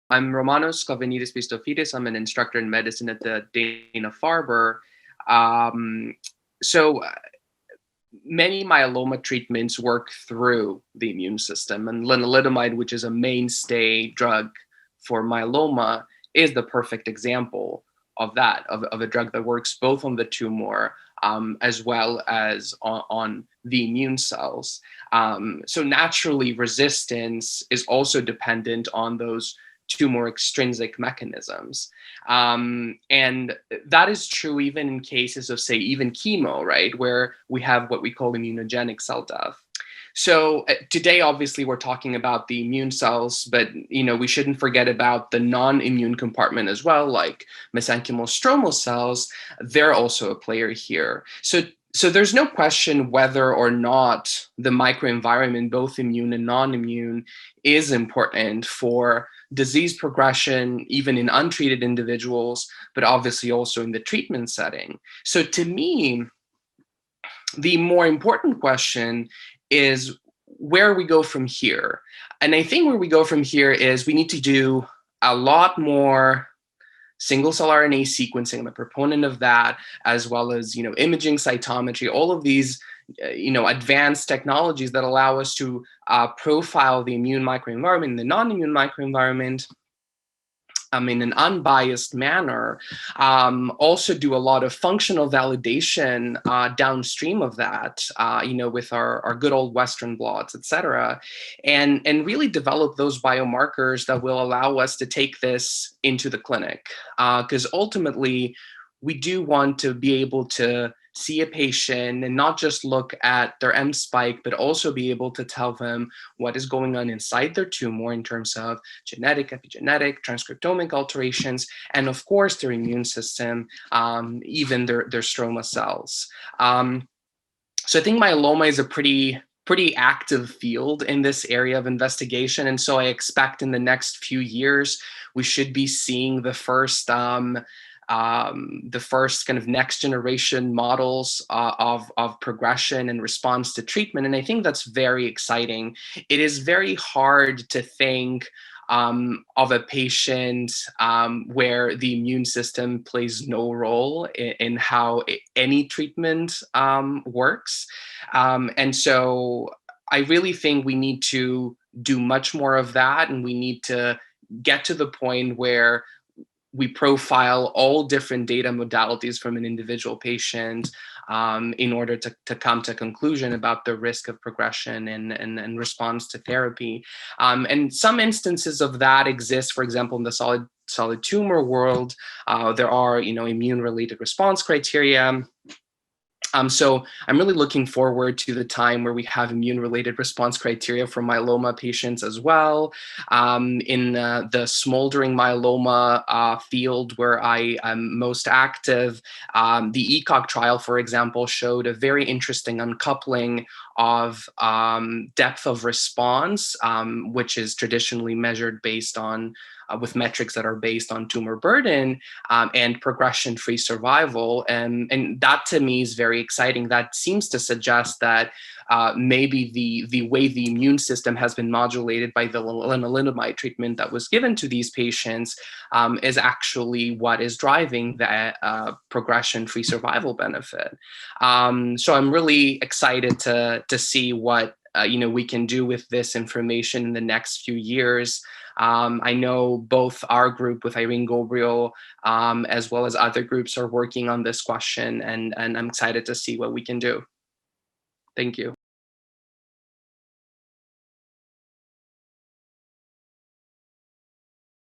I'm Romanos Sklavenitis Pistofidis. I'm an instructor in medicine at the Dana-Farber. Um, so many myeloma treatments work through the immune system, and lenalidomide, which is a mainstay drug for myeloma, is the perfect example of that, of a drug that works both on the tumor as well as on the immune cells. So naturally, resistance is also dependent on those tumor extrinsic mechanisms. And that is true even in cases of, say, even chemo, right, where we have what we call immunogenic cell death. So today, obviously, we're talking about the immune cells, but we shouldn't forget about the non-immune compartment as well, like mesenchymal stromal cells. They're also a player here. So there's no question whether or not the microenvironment, both immune and non-immune, is important for disease progression, even in untreated individuals, but obviously also in the treatment setting. So to me, the more important question is where we go from here. And I think where we go from here is we need to do a lot more single cell RNA sequencing. I'm a proponent of that, as well as imaging, cytometry, all of these advanced technologies that allow us to profile the immune microenvironment and the non-immune microenvironment in an unbiased manner. Also do a lot of functional validation downstream of that, with our good old Western blots, et cetera, and really develop those biomarkers that will allow us to take this into the clinic. Because ultimately, we do want to be able to see a patient and not just look at their M spike, but also be able to tell them what is going on inside their tumor in terms of genetic, epigenetic, transcriptomic alterations, and of course their immune system, even their stroma cells. So I think myeloma is a pretty active field in this area of investigation. And so I expect in the next few years, we should be seeing the first kind of next generation models of progression and response to treatment. And I think that's very exciting. It is very hard to think of a patient where the immune system plays no role in how any treatment works. And so I really think we need to do much more of that, and we need to get to the point where we profile all different data modalities from an individual patient in order to come to a conclusion about the risk of progression and response to therapy. And some instances of that exist, for example, in the solid tumor world. There are, immune-related response criteria. So I'm really looking forward to the time where we have immune-related response criteria for myeloma patients as well. In the smoldering myeloma field where I am most active, the ECOG trial, for example, showed a very interesting uncoupling of depth of response, which is traditionally measured based on with metrics that are based on tumor burden and progression-free survival. And that to me is very exciting. That seems to suggest that maybe the way the immune system has been modulated by the lenalidomide treatment that was given to these patients is actually what is driving that progression-free survival benefit. So I'm really excited to see what we can do with this information in the next few years. I know both our group with Irene Gobriel as well as other groups are working on this question, and I'm excited to see what we can do. Thank you.